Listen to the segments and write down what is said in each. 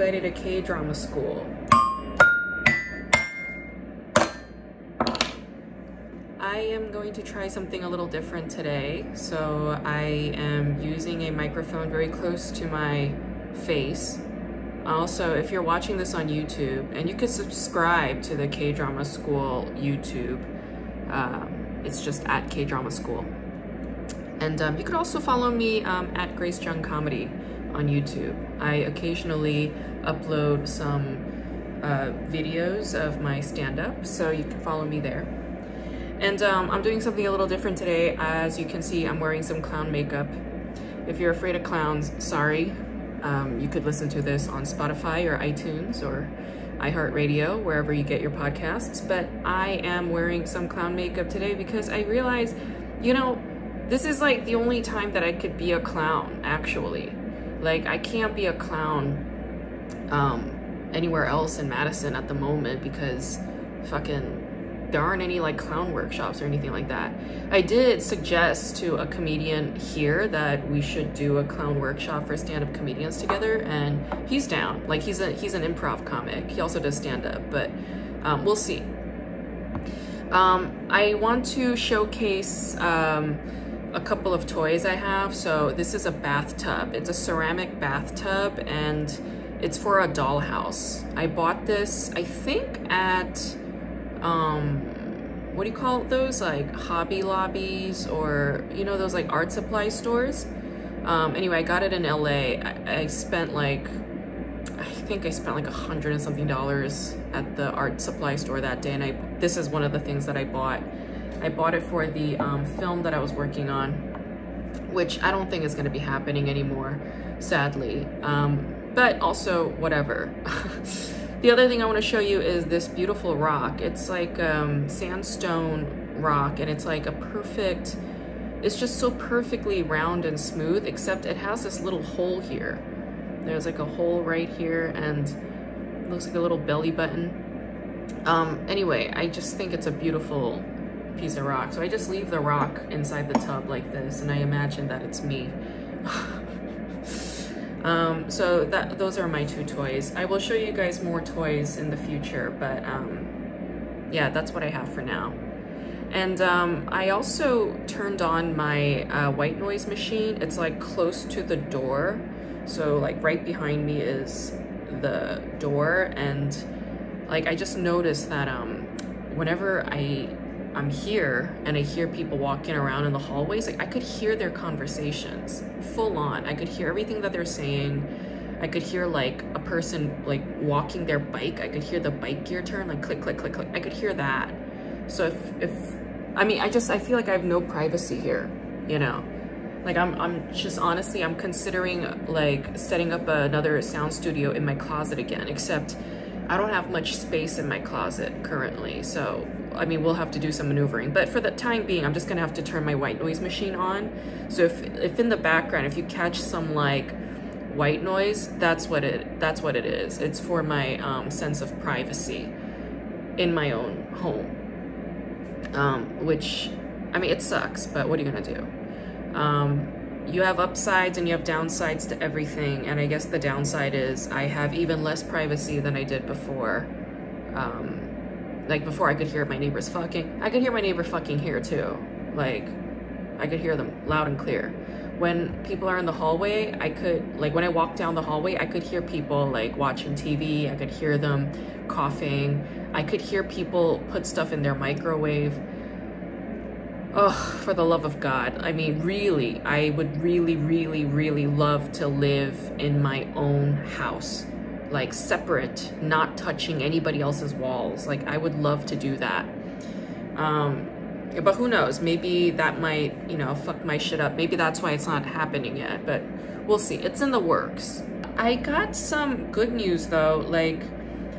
invited to K-drama school. I am going to try something a little different today. So I am using a microphone very close to my face. Also, if you're watching this on YouTube, and you could subscribe to the K-drama school YouTube, it's just at K-drama school. And you could also follow me at Grace Jung Comedy on YouTube. I occasionally upload some videos of my stand-up, so you can follow me there. And I'm doing something a little different today. As you can see, I'm wearing some clown makeup. If you're afraid of clowns, sorry. You could listen to this on Spotify or iTunes or iHeartRadio, wherever you get your podcasts. But I am wearing some clown makeup today because I realized, you know, this is like the only time that I could be a clown, actually. Like, I can't be a clown anywhere else in Madison at the moment because there aren't any like clown workshops or anything like that. I did suggest to a comedian here that we should do a clown workshop for stand-up comedians together, and he's down. Like, he's an improv comic. He also does stand-up, but we'll see. I want to showcase a couple of toys I have. So this is a bathtub. It's a ceramic bathtub, and it's for a dollhouse. I bought this, I think, at what do you call those, like Hobby Lobbies, or you know, those like art supply stores. Anyway, I got it in LA. I spent like, I think I spent like $100 and something at the art supply store that day, and this is one of the things that I bought. I bought it for the film that I was working on, which I don't think is going to be happening anymore, sadly. But also, whatever. The other thing I want to show you is this beautiful rock. It's like sandstone rock, and it's like it's just so perfectly round and smooth, except it has this little hole here. There's like a hole right here, and it looks like a little belly button. Anyway, I just think it's a beautiful piece of rock. So I just leave the rock inside the tub like this, and I imagine that it's me. So those are my two toys. I will show you guys more toys in the future, but yeah, that's what I have for now. And I also turned on my white noise machine. It's like close to the door, so like right behind me is the door, and like I just noticed that whenever I'm here and I hear people walking around in the hallways, like I could hear their conversations full on. I could hear everything that they're saying. I could hear like a person like walking their bike. I could hear the bike gear turn, like click, click, click, click. I could hear that. So I mean, I feel like I have no privacy here, you know? Like I'm just, honestly, I'm considering like setting up another sound studio in my closet again, except I don't have much space in my closet currently. So I mean, we'll have to do some maneuvering, but for the time being, I'm just gonna have to turn my white noise machine on. So if in the background, if you catch some like white noise, that's what it is. It's for my sense of privacy in my own home. Which, I mean, it sucks, but what are you gonna do? You have upsides and you have downsides to everything, and I guess the downside is I have even less privacy than I did before. Like before, I could hear my neighbors fucking. I could hear my neighbor fucking here too. Like, I could hear them loud and clear. When people are in the hallway, when I walk down the hallway, I could hear people like watching TV. I could hear them coughing. I could hear people put stuff in their microwave. Oh, for the love of God. I mean, really, I would really, really, really love to live in my own house. Like separate, not touching anybody else's walls. Like, I would love to do that. But who knows? Maybe that might, you know, fuck my shit up. Maybe that's why it's not happening yet, but we'll see. It's in the works. I got some good news though. Like,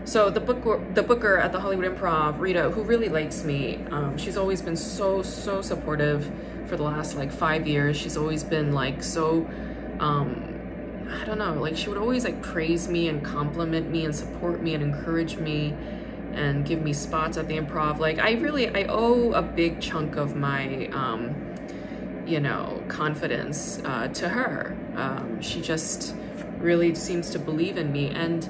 so the booker at the Hollywood Improv, Rita, who really likes me, she's always been so supportive for the last like 5 years. She's always been like so, I don't know, like she would always like praise me and compliment me and support me and encourage me and give me spots at the Improv. Like I owe a big chunk of my, you know, confidence to her. She just really seems to believe in me. And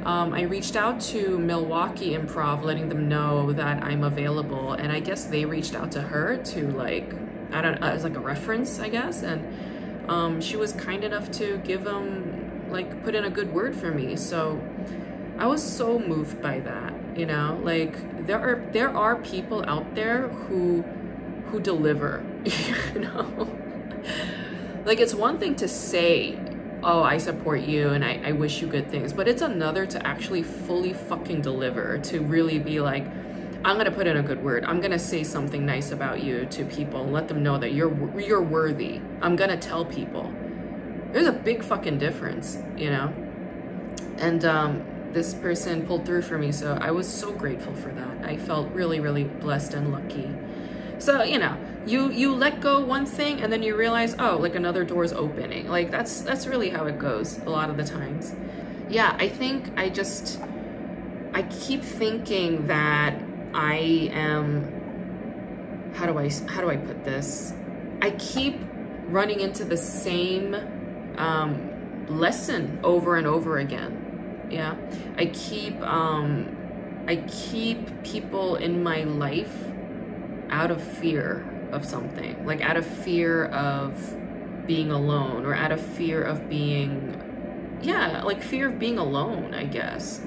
I reached out to Milwaukee Improv, letting them know that I'm available, and I guess they reached out to her to like, I don't know, as like a reference, I guess, and she was kind enough to give them, like, put in a good word for me. So I was so moved by that, you know, like there are people out there who deliver, you know. Like, it's one thing to say, oh, I support you and I wish you good things, but it's another to actually fully fucking deliver, to really be like, I'm gonna put in a good word, I'm gonna say something nice about you to people and let them know that you're worthy. I'm gonna tell people. There's a big fucking difference, you know. And this person pulled through for me, so I was so grateful for that. I felt really, really blessed and lucky. So, you know, you let go one thing and then you realize, oh, like another door's opening. Like that's really how it goes a lot of the times. Yeah, I think I keep thinking that I am, how do I put this? I keep running into the same lesson over and over again. Yeah, I keep people in my life out of fear of something, like out of fear of being alone, or out of fear of being, yeah, like fear of being alone, I guess.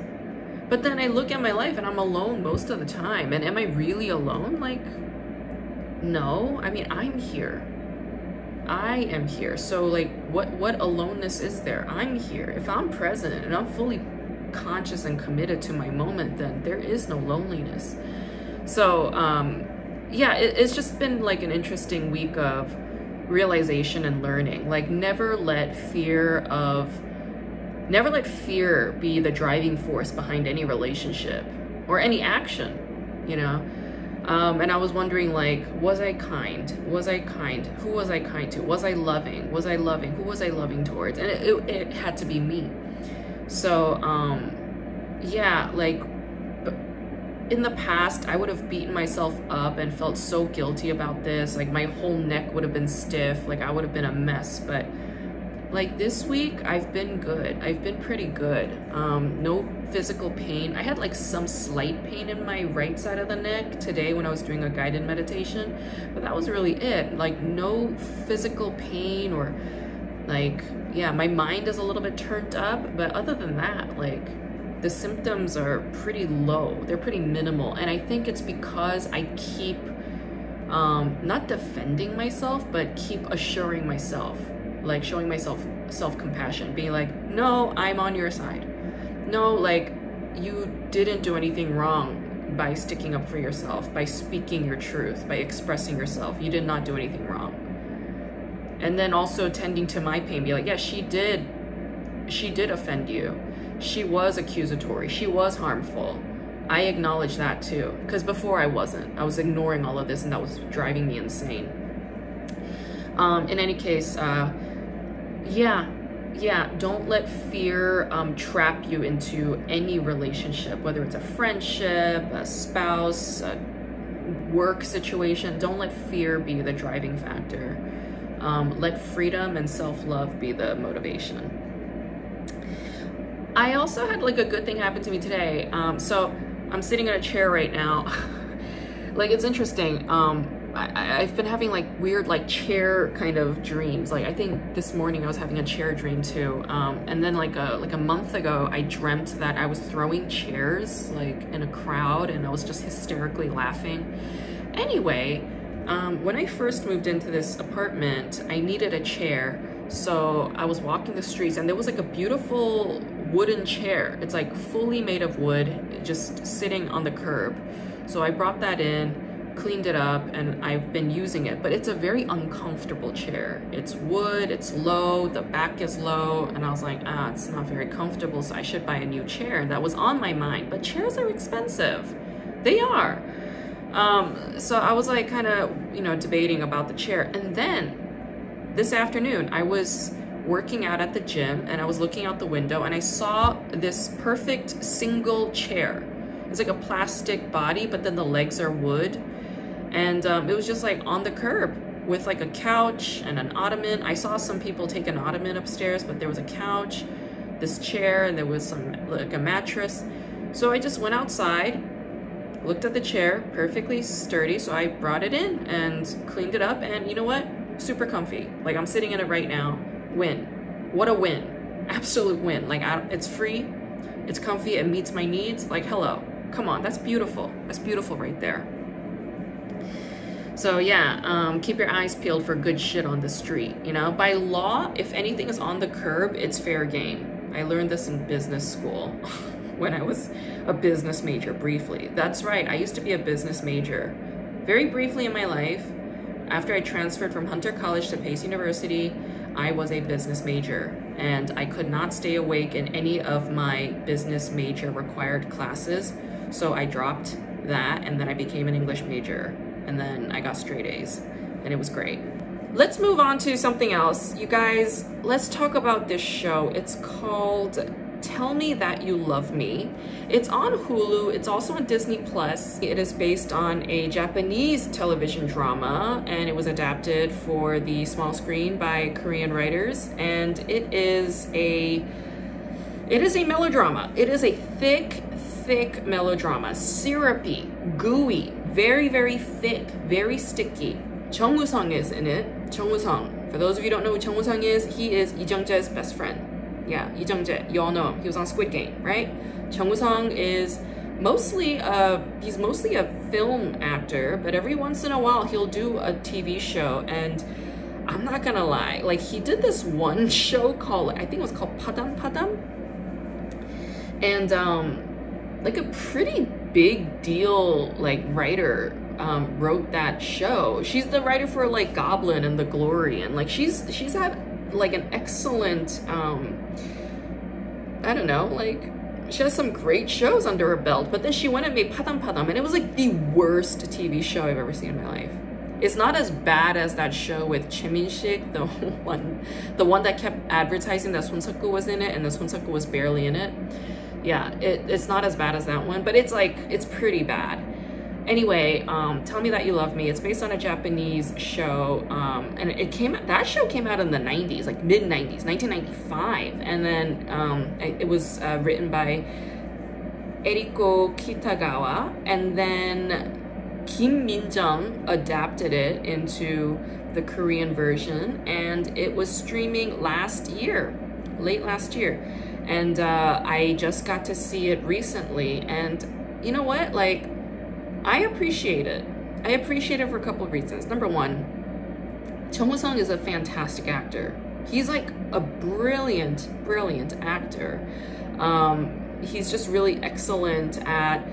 But then I look at my life and I'm alone most of the time. And am I really alone? Like, no. I mean, I'm here. I am here. So like, what aloneness is there? I'm here. If I'm present and I'm fully conscious and committed to my moment, then there is no loneliness. So, yeah, it's just been like an interesting week of realization and learning. Like, never let fear be the driving force behind any relationship or any action, you know? And I was wondering, like, was I kind? Was I kind? Who was I kind to? Was I loving? Was I loving? Who was I loving towards? And it had to be me. So, yeah, like, in the past, I would have beaten myself up and felt so guilty about this. Like, my whole neck would have been stiff. Like, I would have been a mess. But like this week, I've been good. I've been pretty good. No physical pain. I had like some slight pain in my right side of the neck today when I was doing a guided meditation, but that was really it. Like, no physical pain, or like, yeah, my mind is a little bit turned up, but other than that, like, the symptoms are pretty low. They're pretty minimal. And I think it's because I keep not defending myself, but keep assuring myself, like showing myself self-compassion, being like, no, I'm on your side. No, like, you didn't do anything wrong by sticking up for yourself, by speaking your truth, by expressing yourself. You did not do anything wrong. And then also tending to my pain, be like, yeah, she did offend you. She was accusatory. She was harmful. I acknowledge that too, because before I wasn't. I was ignoring all of this, and that was driving me insane. In any case, yeah, don't let fear trap you into any relationship, whether it's a friendship, a spouse, a work situation. Don't let fear be the driving factor. Let freedom and self-love be the motivation. I also had like a good thing happen to me today. So I'm sitting in a chair right now. Like, it's interesting. I've been having like weird like chair kind of dreams. Like, I think this morning I was having a chair dream too. And then like a month ago, I dreamt that I was throwing chairs like in a crowd, and I was just hysterically laughing. Anyway, when I first moved into this apartment, I needed a chair. So I was walking the streets, and there was like a beautiful wooden chair. It's like fully made of wood, just sitting on the curb. So I brought that in, cleaned it up, and I've been using it, but it's a very uncomfortable chair. It's wood, it's low, the back is low, and I was like, it's not very comfortable, so I should buy a new chair. And that was on my mind, but chairs are expensive. They are. So I was like kind of, you know, debating about the chair. And then this afternoon, I was working out at the gym, and I was looking out the window, and I saw this perfect single chair. It's like a plastic body, but then the legs are wood. And it was just like on the curb with like a couch and an ottoman. I saw some people take an ottoman upstairs, but there was a couch. this chair, and there was some like a mattress. So I just went outside, looked at the chair, perfectly sturdy. So I brought it in and cleaned it up, and you know what? Super comfy. Like I'm sitting in it right now. Win. What a win. Absolute win. Like it's free, it's comfy, it meets my needs. Like hello, come on, that's beautiful. That's beautiful right there. So yeah, keep your eyes peeled for good shit on the street. You know, by law, if anything is on the curb, it's fair game. I learned this in business school when I was a business major briefly. That's right, I used to be a business major very briefly in my life. After I transferred from Hunter College to Pace University, I was a business major, and I could not stay awake in any of my business major required classes. So I dropped that, and then I became an English major. And then I got straight A's, and it was great. Let's move on to something else. You guys, let's talk about this show. It's called Tell Me That You Love Me. It's on Hulu. It's also on Disney Plus. It is based on a Japanese television drama, and it was adapted for the small screen by Korean writers. And it is a melodrama. It is a thick melodrama, syrupy, gooey, very, very thick, very sticky. Chung Woo-sung is in it. Chung Woo-sung. For those of you who don't know who Chung Woo-sung is, he is Lee Jung-jae's best friend. Yeah, Lee Jung-jae, you all know him. He was on Squid Game, right? Chung Woo-sung is mostly he's mostly a film actor, but every once in a while he'll do a TV show. And I'm not gonna lie, like he did this one show called, I think it was called Padam Padam, and like a pretty big deal like writer wrote that show. She's the writer for like Goblin and The Glory, and like she's had like an excellent I don't know, like she has some great shows under her belt. But then she went and made Padam Padam, and it was like the worst TV show I've ever seen in my life. It's not as bad as that show with Choi Min-sik, the one that kept advertising that Son Seok-gu was in it, and the Son Seok-gu was barely in it. Yeah, it's not as bad as that one, but it's like, it's pretty bad. Anyway, Tell Me That You Love Me. It's based on a Japanese show, and that show came out in the 90s, like mid-90s, 1995. And then it was written by Eriko Kitagawa, and then Kim Min-jung adapted it into the Korean version, and it was streaming late last year. And I just got to see it recently, and you know what? Like, I appreciate it. I appreciate it for a couple of reasons. Number one, Chung Woo-sung is a fantastic actor. He's like a brilliant actor. He's just really excellent at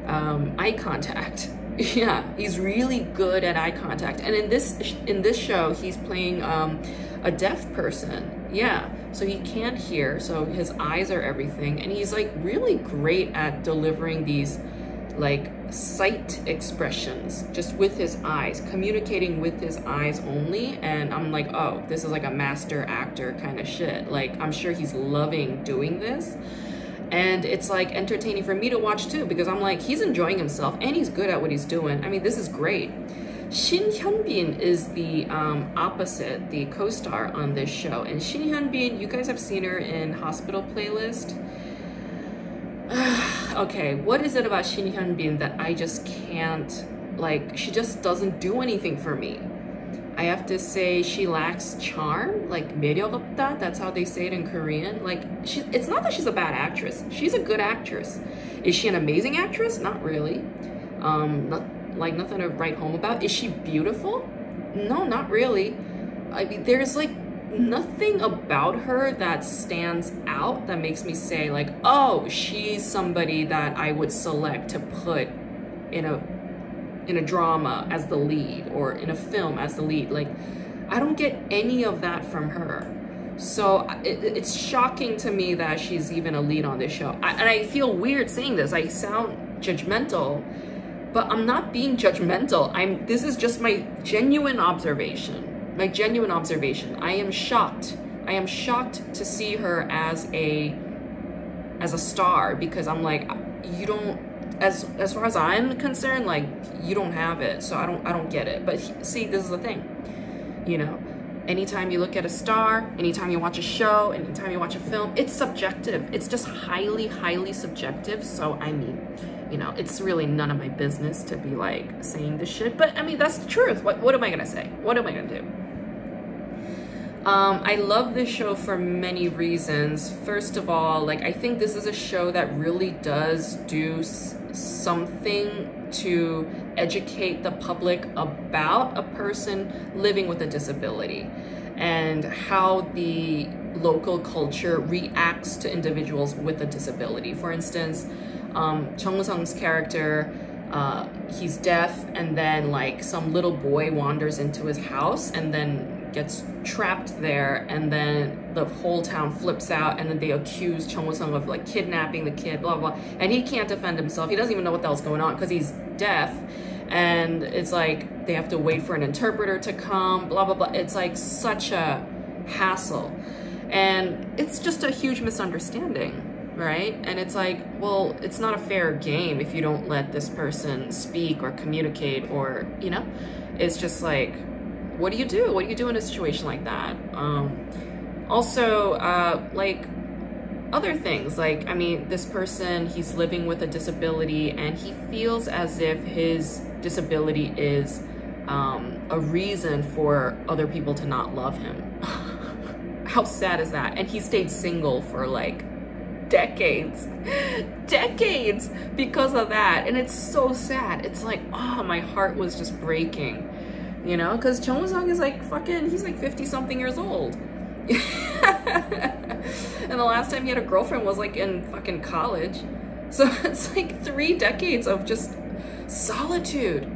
eye contact. Yeah, he's really good at eye contact. And in this show, he's playing a deaf person. Yeah, so he can't hear, so his eyes are everything, and he's like really great at delivering these like sight expressions just with his eyes, communicating with his eyes only. And I'm like, oh, this is like a master actor kind of shit. Like, I'm sure he's loving doing this, and it's like entertaining for me to watch too, because I'm like, he's enjoying himself and he's good at what he's doing. I mean, this is great. Shin Hyun-bin is the opposite, the co-star on this show. And Shin Hyun-bin, you guys have seen her in Hospital Playlist. Okay, what is it about Shin Hyun-bin that I just can't, like, she just doesn't do anything for me? I have to say she lacks charm, like 매력 없다, that's how they say it in Korean. Like, it's not that she's a bad actress, she's a good actress. Is she an amazing actress? Not really. Nothing to write home about. Is she beautiful? No, not really. I mean, there's like nothing about her that stands out that makes me say like, oh, she's somebody that I would select to put in a drama as the lead, or in a film as the lead. Like, I don't get any of that from her. So it's shocking to me that she's even a lead on this show. And I feel weird saying this. I sound judgmental, but I'm not being judgmental. This is just my genuine observation. My genuine observation. I am shocked. I am shocked to see her as a star, because I'm like, you don't, as far as I'm concerned, like, you don't have it. So I don't get it. But see, this is the thing, you know. Anytime you look at a star, anytime you watch a show, anytime you watch a film, it's subjective. It's just highly, highly subjective. So, I mean, you know, it's really none of my business to be like saying this shit. But I mean, that's the truth. What am I gonna say? What am I gonna do? I love this show for many reasons. First of all, like, I think this is a show that really does do something to educate the public about a person living with a disability and how the local culture reacts to individuals with a disability. For instance, Chung Woo-sung's character, he's deaf, and then like some little boy wanders into his house and then gets trapped there, and then the whole town flips out, and then they accuse Chung Woo-sung of like kidnapping the kid, blah, blah, and he can't defend himself. He doesn't even know what the hell's going on because he's deaf, and it's like they have to wait for an interpreter to come, blah, blah, blah. It's like such a hassle, and it's just a huge misunderstanding, right? And it's like, well, it's not a fair game if you don't let this person speak or communicate, or, you know, it's just like, what do you do? What do you do in a situation like that? Also, like other things, like, I mean, this person, he's living with a disability and he feels as if his disability is a reason for other people to not love him. How sad is that? And he stayed single for like decades because of that. And it's so sad. It's like, oh, my heart was just breaking. You know, because Chung Woo-sung is like fucking, he's like 50 something years old. And the last time he had a girlfriend was like in fucking college. So it's like 3 decades of just solitude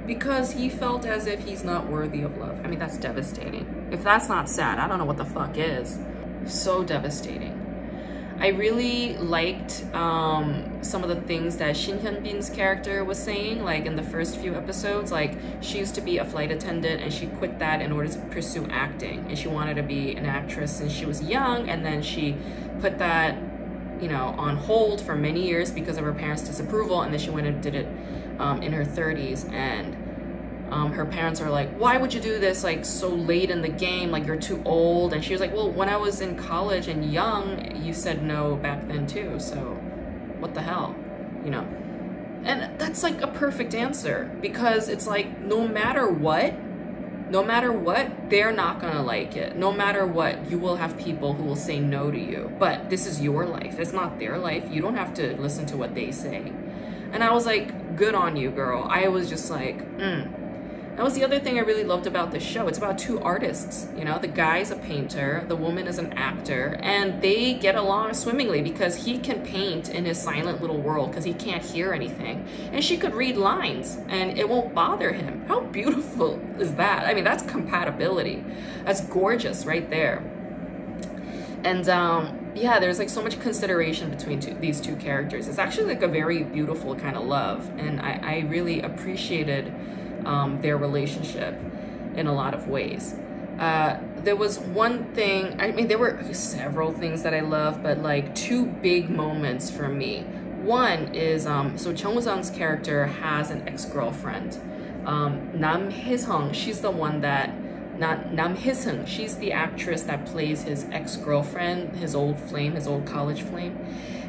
because he felt as if he's not worthy of love. I mean, that's devastating. If that's not sad, I don't know what the fuck is. So devastating. I really liked some of the things that Shin Hyun-bin's character was saying, like in the first few episodes. Like, she used to be a flight attendant and she quit that in order to pursue acting, and she wanted to be an actress since she was young, and then she put that, you know, on hold for many years because of her parents' disapproval, and then she went and did it in her 30s, and her parents are like, why would you do this like so late in the game, like you're too old? And she was like, well, when I was in college and young, you said no back then too, so what the hell, you know? And that's like a perfect answer, because it's like, no matter what, they're not gonna like it. No matter what, you will have people who will say no to you, but this is your life, it's not their life. You don't have to listen to what they say. And I was like, good on you, girl. I was just like, That was the other thing I really loved about this show. It's about 2 artists, you know, the guy's a painter, the woman is an actor, and they get along swimmingly because he can paint in his silent little world because he can't hear anything. And she could read lines and it won't bother him. How beautiful is that? I mean, that's compatibility. That's gorgeous right there. And yeah, there's like so much consideration between these 2 characters. It's actually like a very beautiful kind of love. And I really appreciated their relationship in a lot of ways. There was one thing, I mean, there were several things that I love, but like 2 big moments for me. One is, so Chung Woo-sung's character has an ex-girlfriend. Nam Hye-sung, she's the one that, Nam Hye-sung, she's the actress that plays his ex-girlfriend, his old flame, his old college flame.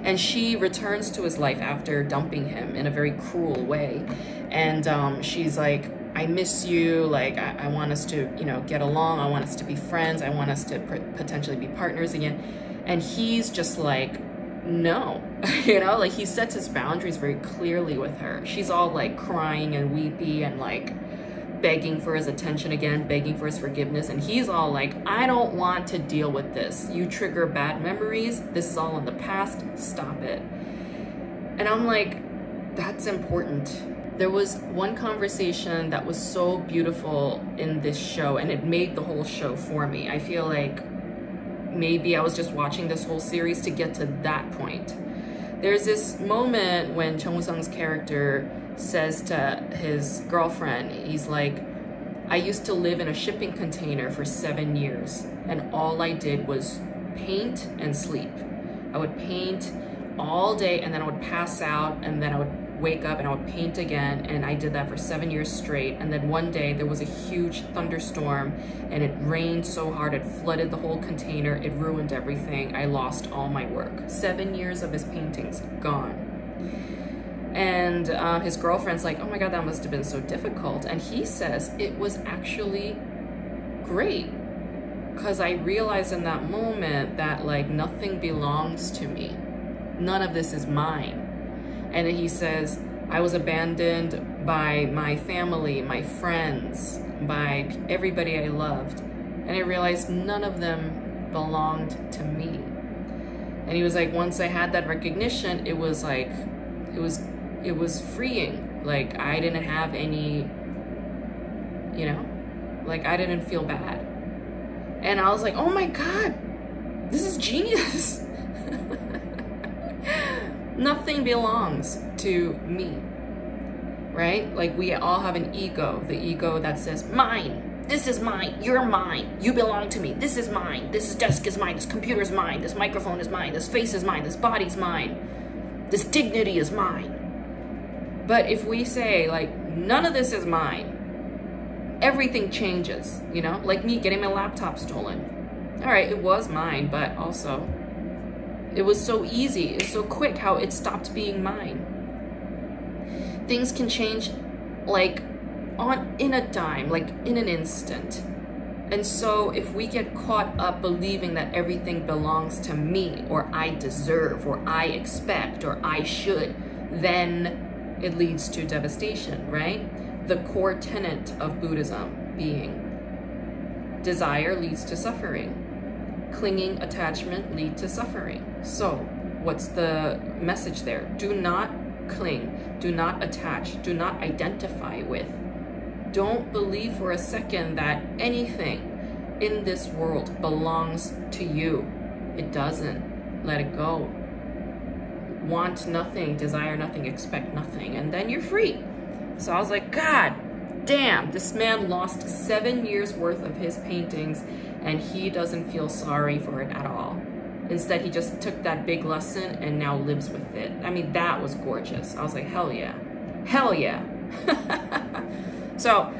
And she returns to his life after dumping him in a very cruel way. And she's like, I miss you, like, I want us to, you know, get along, I want us to be friends, I want us to potentially be partners again. And he's just like, no, you know, like he sets his boundaries very clearly with her. She's all like crying and weepy and like begging for his attention again, begging for his forgiveness, and he's all like, I don't want to deal with this. You trigger bad memories, this is all in the past, stop it. And I'm like, that's important. There was one conversation that was so beautiful in this show, and it made the whole show for me. I feel like maybe I was just watching this whole series to get to that point. There's this moment when Chung Woo-sung's character says to his girlfriend, he's like, I used to live in a shipping container for 7 years, and all I did was paint and sleep. I would paint all day, and then I would pass out, and then I would wake up and I would paint again, and I did that for 7 years straight. And then one day there was a huge thunderstorm and it rained so hard it flooded the whole container. It ruined everything. I lost all my work. 7 years of his paintings gone. And his girlfriend's like, oh my God, that must have been so difficult. And he says it was actually great, because I realized in that moment that like nothing belongs to me. None of this is mine. And he says, I was abandoned by my family, my friends, by everybody I loved. And I realized none of them belonged to me. And he was like, once I had that recognition, it was like, it was freeing. Like I didn't have any, you know, like I didn't feel bad. And I was like, oh my God, this is genius. Nothing belongs to me, right? Like we all have an ego, the ego that says, mine, this is mine, you're mine, you belong to me, this is mine, this desk is mine, this computer is mine, this microphone is mine, this face is mine, this body's mine, this dignity is mine. But if we say like, none of this is mine, everything changes, you know? Like me getting my laptop stolen. All right, it was mine, but also it was so easy, it's so quick how it stopped being mine. Things can change like in a dime, like in an instant. And so if we get caught up believing that everything belongs to me, or I deserve, or I expect, or I should, then it leads to devastation, right? The core tenet of Buddhism being desire leads to suffering. Clinging, attachment lead to suffering. So what's the message there? Do not cling, do not attach, do not identify with. Don't believe for a second that anything in this world belongs to you. It doesn't. Let it go. Want nothing, desire nothing, expect nothing, and then you're free. So I was like, God damn, this man lost 7 years worth of his paintings and he doesn't feel sorry for it at all. Instead, he just took that big lesson and now lives with it. I mean, that was gorgeous. I was like, hell yeah. Hell yeah. So,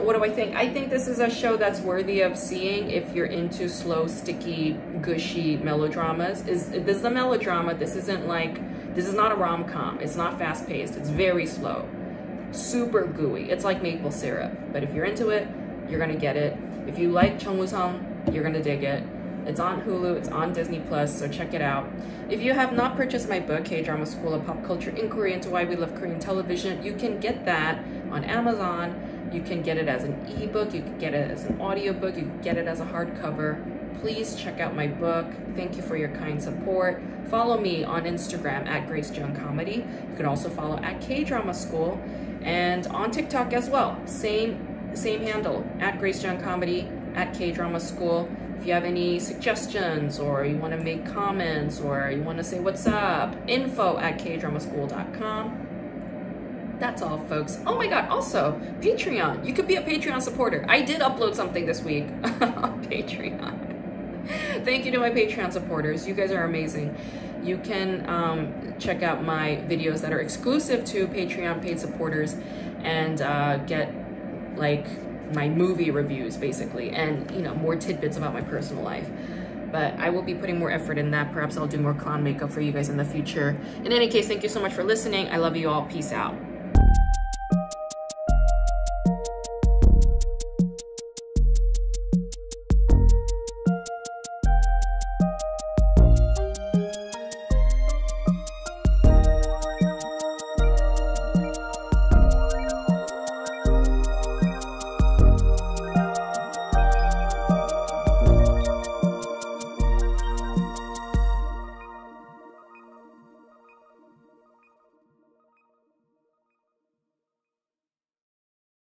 what do I think? I think this is a show that's worthy of seeing if you're into slow, sticky, gushy melodramas. This is a melodrama. This isn't like, this is not a rom-com. It's not fast-paced. It's very slow. Super gooey. It's like maple syrup. But if you're into it, you're gonna get it. If you like Chung Woo-sung, you're gonna dig it. It's on Hulu, it's on Disney Plus, so check it out. If you have not purchased my book, K-Drama School of Pop Culture Inquiry into Why We Love Korean Television, you can get that on Amazon. You can get it as an ebook, you can get it as an audiobook, you can get it as a hardcover. Please check out my book. Thank you for your kind support. Follow me on Instagram at Grace Jung Comedy. You can also follow at K-Drama School, and on TikTok as well. Same handle, at Grace Jung Comedy, at K-Drama School. If you have any suggestions, or you want to make comments, or you want to say what's up, info@kdramaschool.com. That's all, folks. Oh my God, also, Patreon. You could be a Patreon supporter. I did upload something this week on Patreon. Thank you to my Patreon supporters. You guys are amazing. You can check out my videos that are exclusive to Patreon paid supporters and get like my movie reviews basically, and you know, more tidbits about my personal life. But I will be putting more effort in that. Perhaps I'll do more clown makeup for you guys in the future. In any case, thank you so much for listening. I love you all. Peace out.